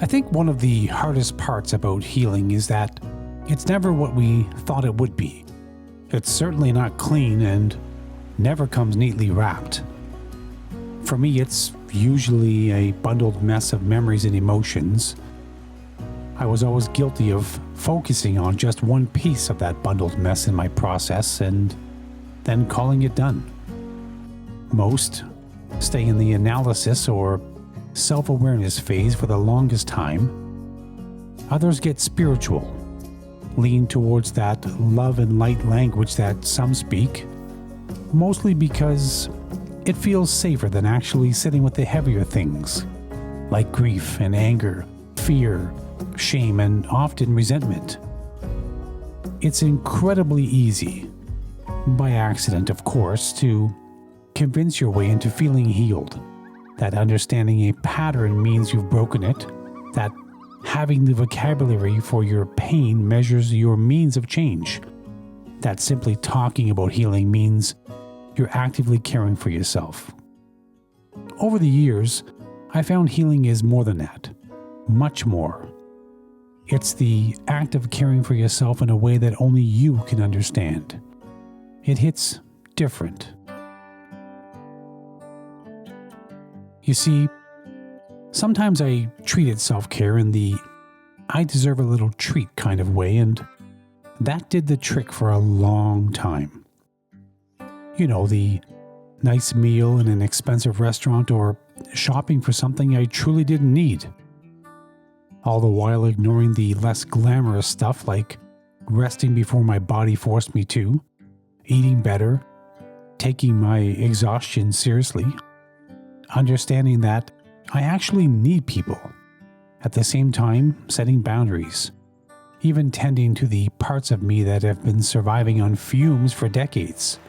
I think one of the hardest parts about healing is that it's never what we thought it would be. It's certainly not clean and never comes neatly wrapped. For me, it's usually a bundled mess of memories and emotions. I was always guilty of focusing on just one piece of that bundled mess in my process and then calling it done. Most stay in the analysis or self-awareness phase for the longest time. Others get spiritual, lean towards that love and light language that some speak, mostly because it feels safer than actually sitting with the heavier things, like grief and anger, fear, shame, and often resentment. It's incredibly easy, by accident of course, to convince your way into feeling healed, that understanding a pattern means you've broken it, that having the vocabulary for your pain measures your means of change, that simply talking about healing means you're actively caring for yourself. Over the years, I found healing is more than that, much more. It's the act of caring for yourself in a way that only you can understand. It hits different. You see, sometimes I treated self-care in the I deserve a little treat kind of way, and that did the trick for a long time. You know, the nice meal in an expensive restaurant or shopping for something I truly didn't need. All the while ignoring the less glamorous stuff like resting before my body forced me to, eating better, taking my exhaustion seriously, understanding that I actually need people, at the same time setting boundaries, even tending to the parts of me that have been surviving on fumes for decades.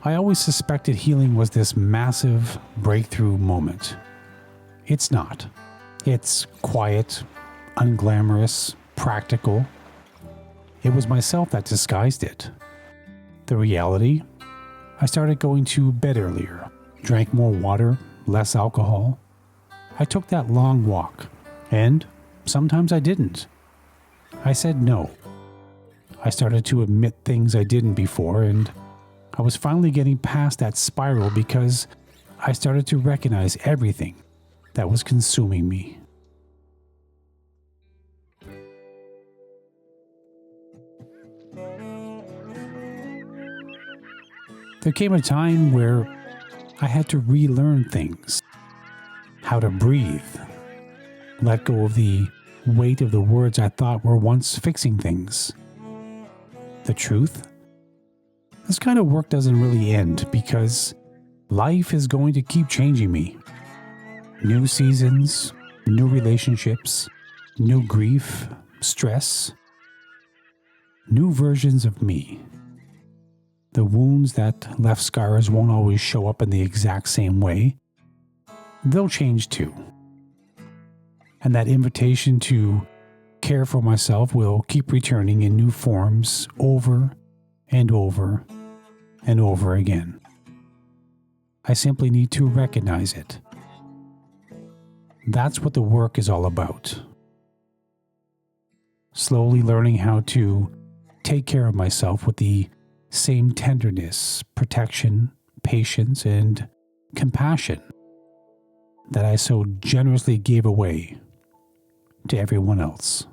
I always suspected healing was this massive breakthrough moment. It's not. It's quiet, unglamorous, practical. It was myself that disguised it. The reality? I started going to bed earlier, drank more water, less alcohol. I took that long walk, and sometimes I didn't. I said no. I started to admit things I didn't before, and I was finally getting past that spiral because I started to recognize everything that was consuming me. There came a time where I had to relearn things. How to breathe. Let go of the weight of the words I thought were once fixing things. The truth? This kind of work doesn't really end because life is going to keep changing me. New seasons, new relationships, new grief, stress, new versions of me. The wounds that left scars won't always show up in the exact same way. They'll change too. And that invitation to care for myself will keep returning in new forms over and over and over again. I simply need to recognize it. That's what the work is all about. Slowly learning how to take care of myself with the same tenderness, protection, patience, and compassion that I so generously gave away to everyone else.